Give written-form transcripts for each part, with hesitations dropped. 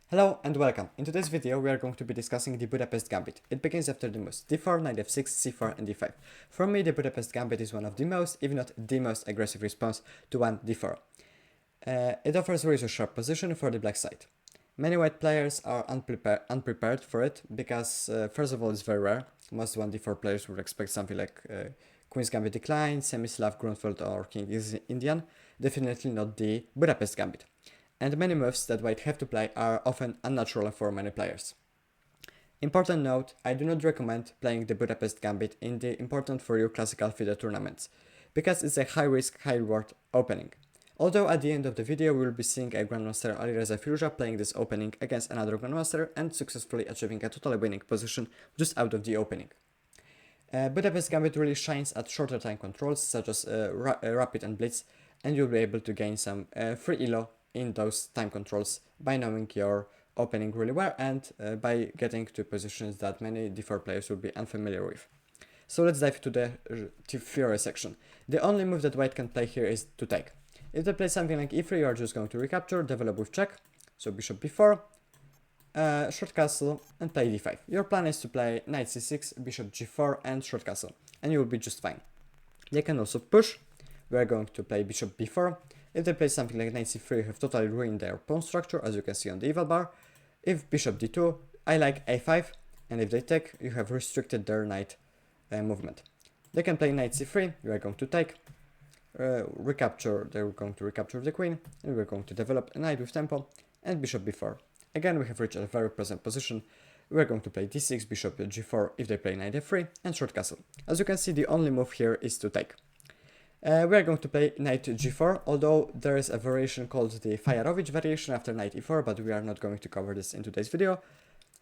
Hello and welcome. In today's video we are going to be discussing the Budapest Gambit. It begins after the moves d4, knight f6, c4 and d5. For me the Budapest Gambit is one of the most, if not the most aggressive response to one d4. It offers a really sharp position for the black side. Many white players are unprepared for it because first of all it's very rare. Most 1d4 players would expect something like Queen's Gambit decline, semi-Slav, Grunfeld or King is Indian, definitely not the Budapest Gambit. And many moves that white have to play are often unnatural for many players. Important note, I do not recommend playing the Budapest Gambit in the important for you classical FIDE tournaments, because it's a high risk, high reward opening. Although at the end of the video we will be seeing a Grandmaster Alireza Firouzja playing this opening against another Grandmaster and successfully achieving a totally winning position just out of the opening. Budapest Gambit really shines at shorter time controls such as rapid and blitz, and you'll be able to gain some free elo in those time controls by knowing your opening really well and by getting to positions that many d4 players will be unfamiliar with. So let's dive into the theory section. The only move that white can play here is to take. If they play something like e3, you are just going to recapture, develop with check, so bishop b4, short castle and play d5. Your plan is to play knight c6, bishop g4 and short castle, and you will be just fine. They can also push. We are going to play bishop b4. If they play something like knight c3, you have totally ruined their pawn structure, as you can see on the eval bar. If bishop d2, I like a5, and if they take, you have restricted their knight movement. They can play knight c3, you are going to take, recapture, they are going to recapture the queen, and we are going to develop a knight with tempo, and bishop b4. Again, we have reached a very present position. We are going to play d6, bishop g4 if they play knight f3, and short castle. As you can see, the only move here is to take. We are going to play knight g4, although there is a variation called the Fajarovic variation after knight e4, but we are not going to cover this in today's video.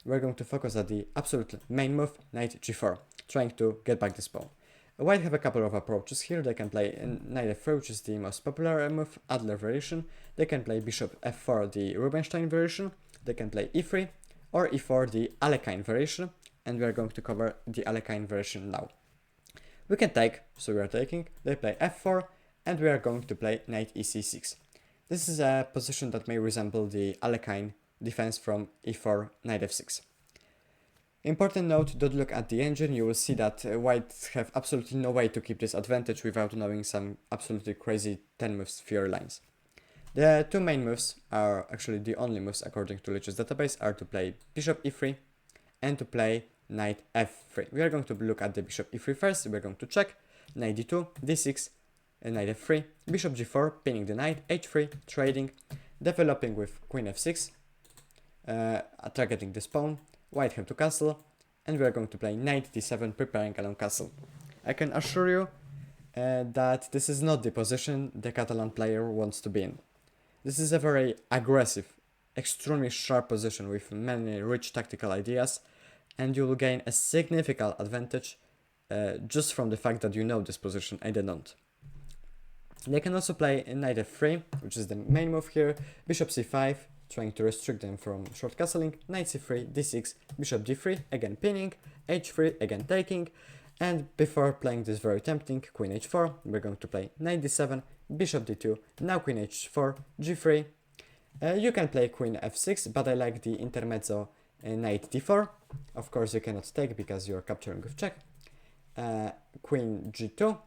We are going to focus on the absolute main move, knight g4, trying to get back this pawn. White have a couple of approaches here. They can play knight f4, which is the most popular move, Adler variation. They can play bishop f4, the Rubinstein variation. They can play e3, or e4, the Alekhine variation, and we are going to cover the Alekhine variation now. We can take, so we are taking, they play f4, and we are going to play knight ec6. This is a position that may resemble the Alekhine defense from e4, knight f6. Important note, don't look at the engine, you will see that white have absolutely no way to keep this advantage without knowing some absolutely crazy 10 moves theory lines. The two main moves are actually the only moves according to Lich's database are to play bishop e3 and to play knight f3. We are going to look at the bishop e3 first. We are going to check knight d2, d6, knight f3, bishop g4, pinning the knight, h3, trading, developing with queen f6, targeting this pawn, white have to castle, and we are going to play knight d7, preparing a long castle. I can assure you that this is not the position the Catalan player wants to be in. This is a very aggressive, extremely sharp position with many rich tactical ideas, and you will gain a significant advantage just from the fact that you know this position, I did not. They can also play knight f3, which is the main move here, bishop c5, trying to restrict them from short castling, knight c3, d6, bishop d3, again pinning, h3, again taking, and before playing this very tempting, queen h4, we're going to play knight d7, bishop d2, now queen h4, g3. You can play queen f6, but I like the intermezzo knight d4. Of course you cannot take because you are capturing with check. Queen g2,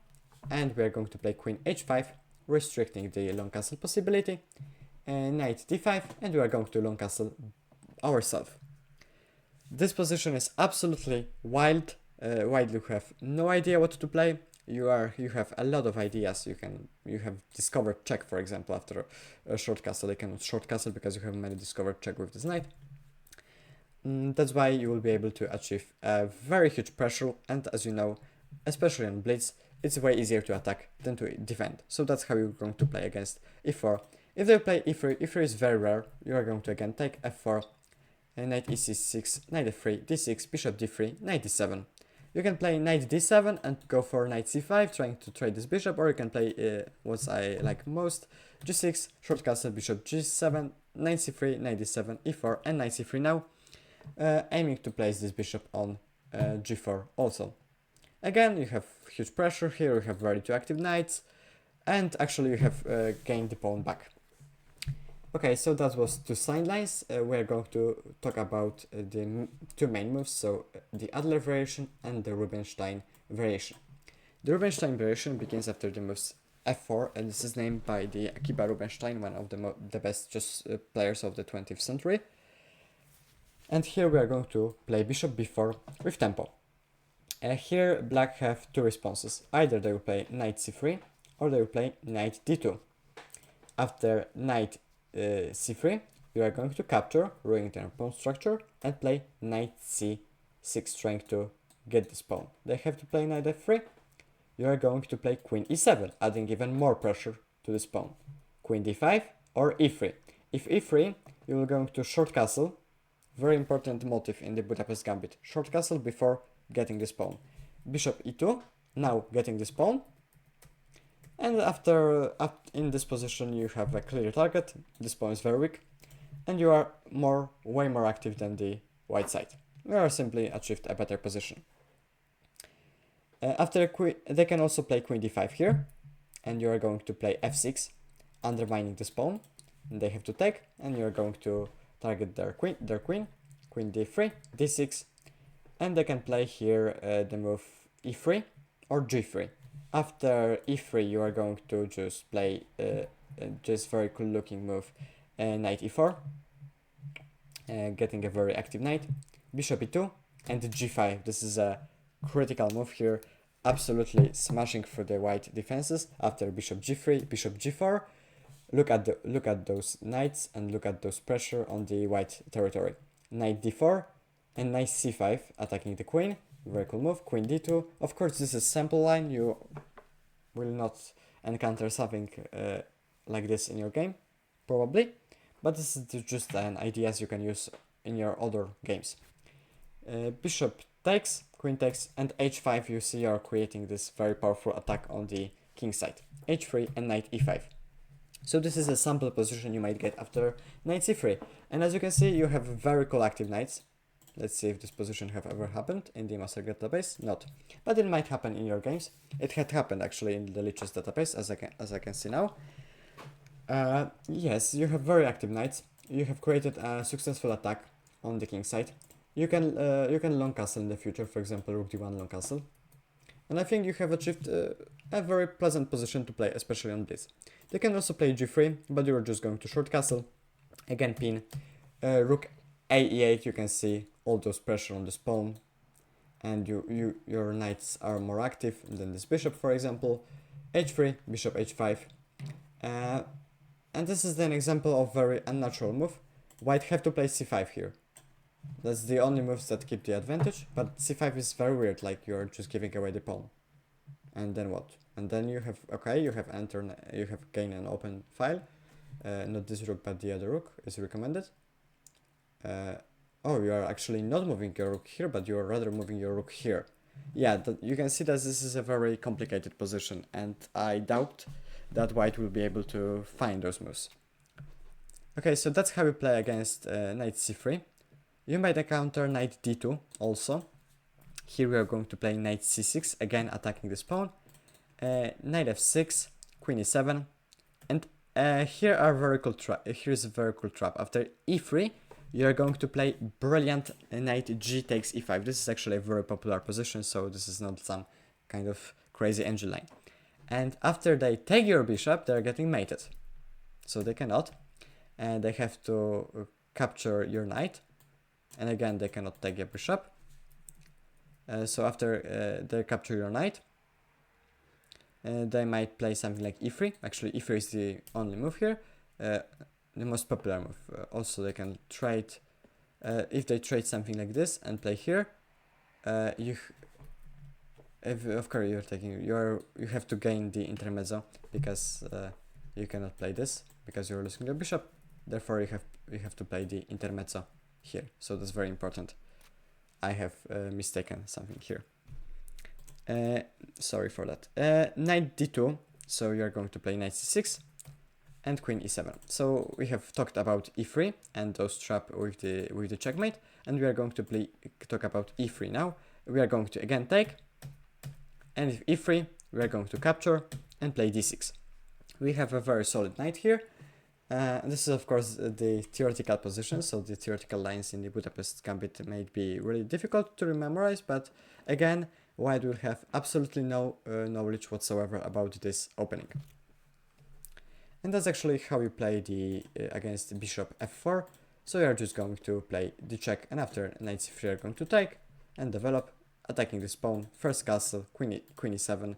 and we are going to play queen h5, restricting the long castle possibility. Knight d5, and we are going to long castle ourselves. This position is absolutely wild. White you have no idea what to play. You have a lot of ideas. You have discovered check, for example, after a short castle. They cannot short castle because you have many discovered check with this knight. That's why you will be able to achieve a very huge pressure, and as you know, especially on blitz, it's way easier to attack than to defend. So that's how you're going to play against e4. If they play e3, e3 is very rare. You are going to again take f4, knight ec6, knight f3, d6, bishop d3, knight d7. You can play knight d7 and go for knight c5, trying to trade this bishop, or you can play what I like most, g6, short castle, bishop g7, knight c3, knight d7, e4, and knight c3 now, aiming to place this bishop on g4 also. Again, you have huge pressure here, you have very two active knights, and actually you have gained the pawn back. Okay, so that was two sidelines. We're going to talk about the two main moves, so the Adler variation and the Rubinstein variation. The Rubinstein variation begins after the moves f4, and this is named by the Akiba Rubinstein, one of the best chess players of the 20th century. And here we are going to play bishop b4 with tempo. Here black have two responses. Either they will play knight c3 or they will play knight d2. After knight c3, you are going to capture, ruining their pawn structure, and play knight c6, trying to get this pawn. They have to play knight f3. You are going to play queen e7, adding even more pressure to this pawn. Queen d5 or e3. If e3, you are going to short castle. Very important motive in the Budapest Gambit. Short castle before getting this pawn. Bishop e2, now getting this pawn. And after in this position you have a clear target. This pawn is very weak, and you are way more active than the white side. You are simply achieved a better position. They can also play queen d5 here, and you are going to play f6, undermining this pawn. And they have to take, and you are going to target their queen, queen d3, d6, and they can play here the move e3 or g3. After e3, you are going to just play this very cool looking move, knight e4, getting a very active knight, bishop e2, and g5. This is a critical move here, absolutely smashing through the white defenses. After bishop g3, bishop g4, look at those knights and look at those pressure on the white territory. Knight d4 and knight c5, attacking the queen. Very cool move. Queen d2. Of course, this is sample line. You will not encounter something like this in your game, probably, but this is just an ideas you can use in your other games. Bishop takes, queen takes, and h5. You see, you are creating this very powerful attack on the king side. h3 and knight e5. So this is a sample position you might get after knight c3. And as you can see, you have very cool active knights. Let's see if this position have ever happened in the Master database. Not, but it might happen in your games. It had happened actually in the Lichess database, as I can see now. Yes, you have very active knights. You have created a successful attack on the king side. You can long castle in the future, for example, rook d1 long castle. And I think you have achieved a very pleasant position to play, especially on blitz. They can also play g3, but you are just going to short castle. Again, pin. Rook a e8, you can see all those pressure on this pawn, and your knights are more active than this bishop, for example. h3, bishop h5. And this is an example of very unnatural move. White have to play c5 here. That's the only moves that keep the advantage, but c5 is very weird, like you're just giving away the pawn. And then what? And then you have, okay, you have gained an open file. Not this rook, but the other rook is recommended. Oh, you are actually not moving your rook here, but you are rather moving your rook here. Yeah, you can see that this is a very complicated position, and I doubt that white will be able to find those moves. Okay, so that's how we play against knight c3. You might encounter knight d2 also. Here we are going to play knight c6, again attacking this pawn. Knight f6, queen e7, and here is a very cool trap. After e3, you are going to play brilliant knight g takes e5. This is actually a very popular position, so this is not some kind of crazy engine line. And after they take your bishop, they are getting mated. So they cannot, and they have to capture your knight. And again, they cannot take your bishop. So after they capture your knight, they might play something like e3. Actually, e3 is the only move here. The most popular move. Also, they can trade. If they trade something like this and play here, of course you're taking. You have to gain the intermezzo because you cannot play this because you're losing your bishop. Therefore, you have to play the intermezzo here. So that's very important. I have mistaken something here. Sorry for that. Knight d2. So you're going to play knight c6. And queen e7. So we have talked about e3 and those trap with the checkmate, and we are going to talk about e3 now. We are going to again take, and if e3, we are going to capture and play d6. We have a very solid knight here, This is of course the theoretical position, so the theoretical lines in the Budapest Gambit may be really difficult to memorize, but again, white will have absolutely no knowledge whatsoever about this opening. And that's actually how you play the against bishop f4. So you're just going to play the check, and after knight c3 you're going to take and develop, attacking this pawn, first castle, queen e7,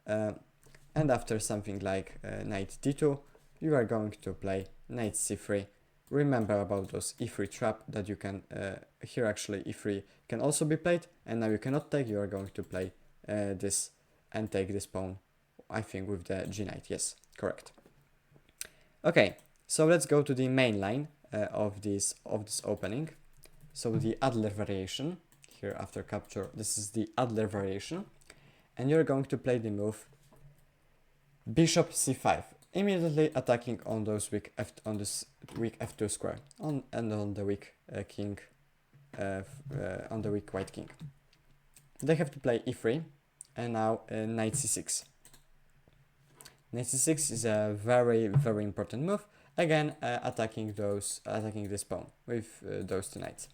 and after something like knight d2, you are going to play knight c3. Remember about those e3 trap that you can, here actually e3 can also be played, and now you cannot take, you are going to play this and take this pawn, I think with the g knight, yes, correct. Okay, so let's go to the main line of this opening. So the Adler variation, here after capture, this is the Adler variation, and you're going to play the move bishop c5, immediately attacking on those weak f2 square, and on the weak king, on the weak white king. They have to play e3, and now knight c6. Knight c6 is a very important move. Again, attacking this pawn with those two knights.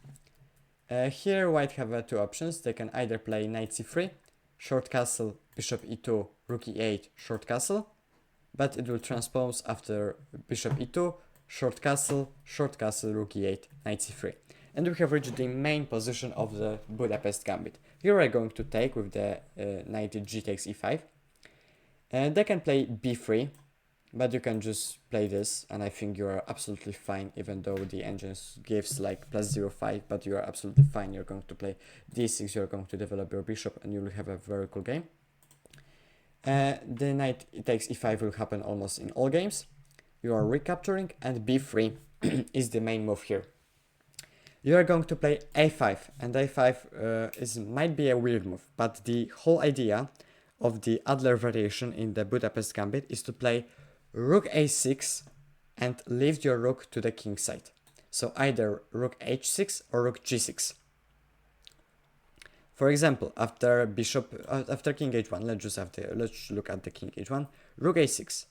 Here white have two options. They can either play knight c3, short castle, bishop e2, rook e8, short castle, but it will transpose after bishop e2, short castle, rook e8, knight c3. And we have reached the main position of the Budapest Gambit. Here we're going to take with the knight g takes e5. They can play b3, but you can just play this, and I think you are absolutely fine, even though the engine gives like plus 0.5, but you are absolutely fine. You're going to play d6, you're going to develop your bishop, and you will have a very cool game. The knight takes e5 will happen almost in all games. You are recapturing, and b3 is the main move here. You are going to play a5, and a5 might be a weird move, but the whole idea of the Adler variation in the Budapest Gambit is to play rook a6 and lift your rook to the king side. So either rook h6 or rook g6. For example, after king h1, let's look at the king h1, rook a6.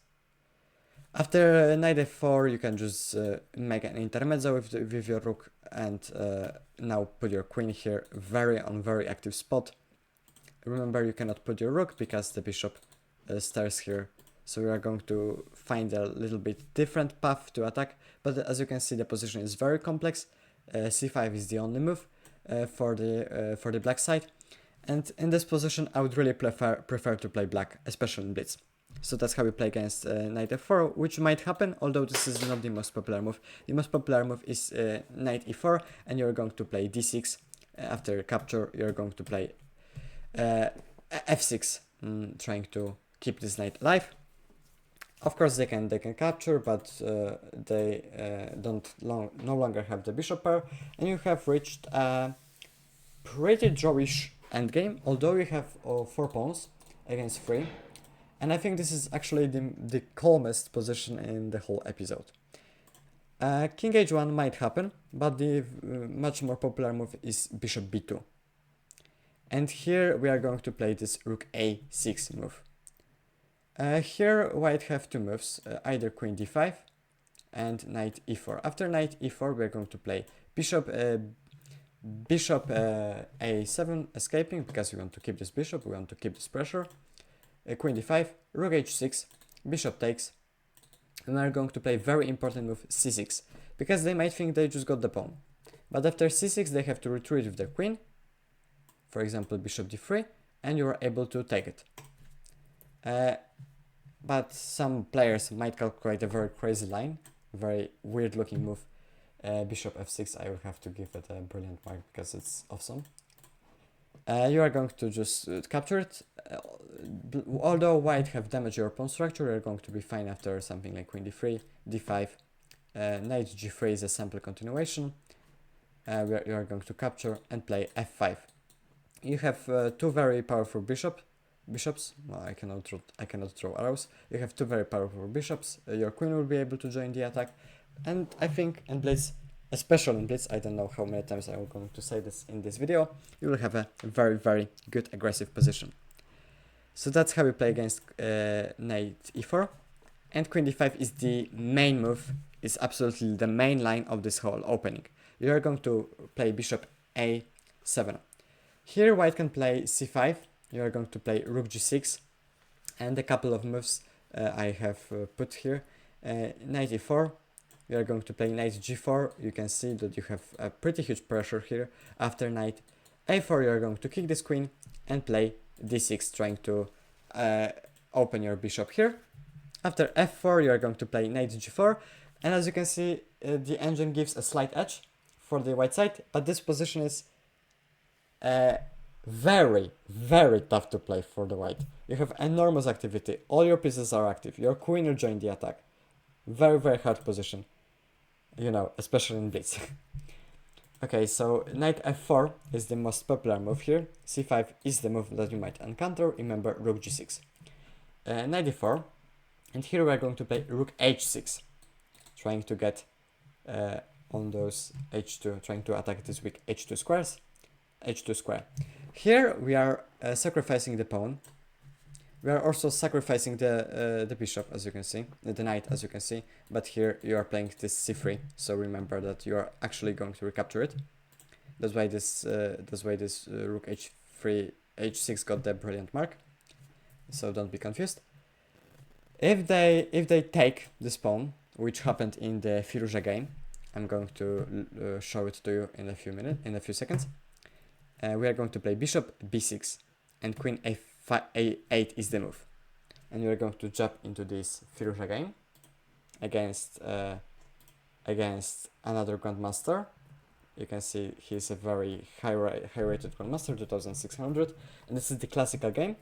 After knight f4, you can just make an intermezzo with your rook, and now put your queen here, very active spot. Remember, you cannot put your rook because the bishop stays here, so we are going to find a little bit different path to attack, but as you can see, the position is very complex. c5 is the only move for the black side, and in this position I would really prefer to play black, especially in blitz. So that's how we play against knight f4, which might happen, although this is not the most popular move. The most popular move is knight e4, and you're going to play d6. After capture, you're going to play f6, trying to keep this knight alive. Of course they can capture, but they no longer have the bishop pair, and you have reached a pretty drawish endgame, although you have 4 pawns against 3, and I think this is actually the calmest position in the whole episode. King h1 might happen, but the much more popular move is bishop b2. And here we are going to play this rook a6 move. Here white have two moves, either queen d5 and knight e4. After knight e4 we are going to play bishop a7, escaping because we want to keep this bishop, we want to keep this pressure. Queen d5, rook h6, bishop takes, and we are going to play very important move c6, because they might think they just got the pawn. But after c6 they have to retreat with their queen, for example bishop d3, and you are able to take it. But some players might calculate a very crazy line, very weird looking move. Bishop f6, I will have to give it a brilliant mark because it's awesome. You are going to just capture it. Although white have damaged your pawn structure, you're going to be fine after something like queen d3, d5, knight g3 is a simple continuation. You are going to capture and play f5. You have two very powerful bishops. Well, I cannot throw arrows. You have two very powerful bishops. Your queen will be able to join the attack, and I think in blitz, especially in blitz, I don't know how many times I'm going to say this in this video, you will have a very, very good aggressive position. So that's how we play against knight e4. and queen d5 is the main move, is absolutely the main line of this whole opening. You are going to play bishop a7. Here white can play c5, you are going to play rook g6, and a couple of moves I have put here. Knight e4, you are going to play knight g4, you can see that you have a pretty huge pressure here. After knight a4 you are going to kick this queen and play d6, trying to open your bishop here. After f4 you are going to play knight g4, and as you can see the engine gives a slight edge for the white side, but this position is very, very tough to play for the white. You have enormous activity, all your pieces are active, your queen will join the attack. Very, very hard position, you know, especially in blitz. Okay, so knight f4 is the most popular move here, c5 is the move that you might encounter, remember rook g6. Knight e4, and here we are going to play rook h6, trying to get on those h2, trying to attack this weak h2 squares, h2 square. Here we are sacrificing the pawn. We are also sacrificing the bishop, as you can see, the knight, as you can see. But here you are playing this c3, so remember that you are actually going to recapture it. That's why this rook h3, h6 got the brilliant mark. So don't be confused. If they take this pawn, which happened in the Firouzja game, I'm going to show it to you in a few seconds. We are going to play bishop b6 and queen a8 is the move, and we are going to jump into this Firouzja game against another grandmaster. You can see he's a very high rated grandmaster, 2600, and this is the classical game.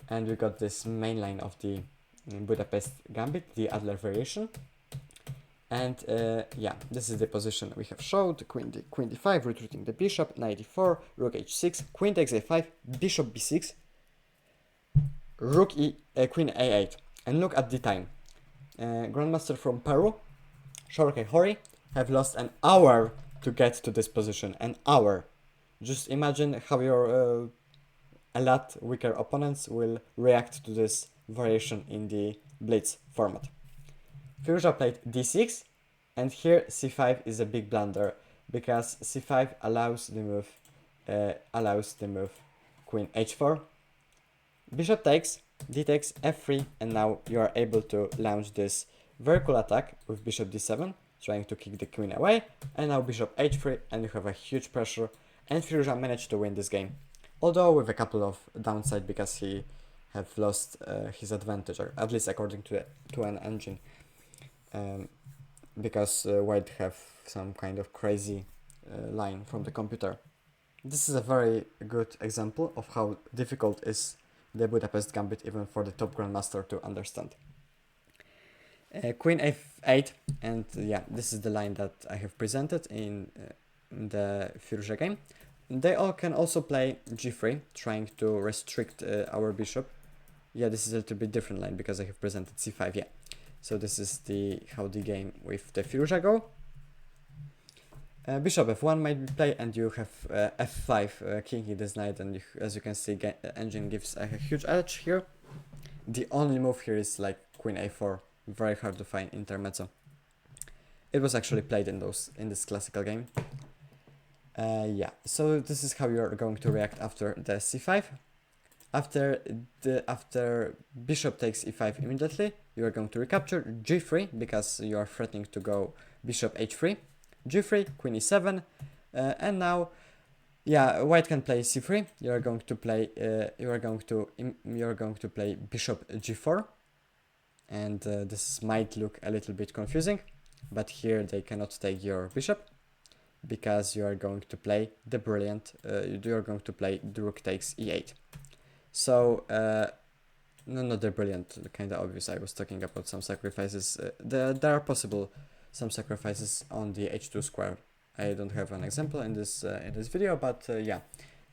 And we got this main line of the Budapest Gambit, the Adler variation. And yeah, this is the position we have showed. Queen d5, retreating the bishop, knight e4, rook h6, queen takes a5, bishop b6, queen a8. And look at the time. Grandmaster from Peru, Shorke Hori, have lost an hour to get to this position. An hour. Just imagine how your a lot weaker opponents will react to this variation in the blitz format. Firouzja played d6, and here c5 is a big blunder, because c5 allows the move queen h4, bishop takes, d takes, f3, and now you are able to launch this very cool attack with bishop d7, trying to kick the queen away, and now bishop h3, and you have a huge pressure, and Firouzja managed to win this game, although with a couple of downside because he have lost his advantage, or at least according to an engine. Because white have some kind of crazy line from the computer. This is a very good example of how difficult is the Budapest Gambit even for the top grandmaster to understand. Queen f8, and yeah, this is the line that I have presented in the Firouzja game. They all can also play g3, trying to restrict our bishop. Yeah, this is a little bit different line because I have presented c5, yeah. So this is how the game with the Firouzja go. Bishop f1 might be played, and you have f5 kicking this knight, and as you can see, engine gives a huge edge here. The only move here is like queen a4, very hard to find intermezzo. It was actually played in this classical game. Yeah, so this is how you are going to react after the c5. After bishop takes e5 immediately, you are going to recapture g3 because you are threatening to go bishop h3, g3, queen e7, and now, yeah, white can play c3. You are going to play bishop g4, and this might look a little bit confusing, but here they cannot take your bishop because you are going to play the brilliant. You are going to play the rook takes e8. So, no, not the brilliant, kind of obvious. I was talking about some sacrifices. There are possible some sacrifices on the h2 square. I don't have an example in this video, but yeah,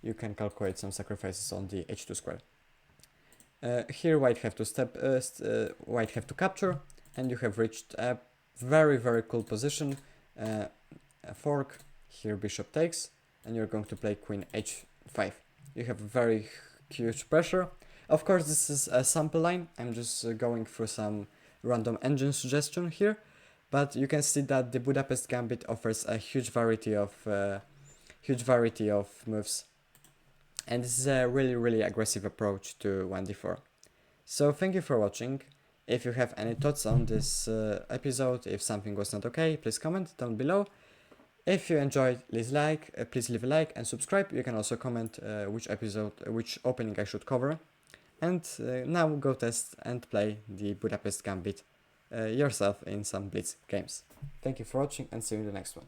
you can calculate some sacrifices on the h2 square. Here, white have to capture, and you have reached a very, very cool position. A fork. Here, bishop takes, and you're going to play queen h5. You have very huge pressure. Of course, this is a sample line. I'm just going through some random engine suggestion here, but you can see that the Budapest Gambit offers a huge variety of moves, and this is a really aggressive approach to 1d4. So thank you for watching. If you have any thoughts on this episode, if something was not okay, please comment down below. If you enjoyed, please leave a like and subscribe. You can also comment which opening I should cover. And now go test and play the Budapest Gambit yourself in some blitz games. Thank you for watching and see you in the next one.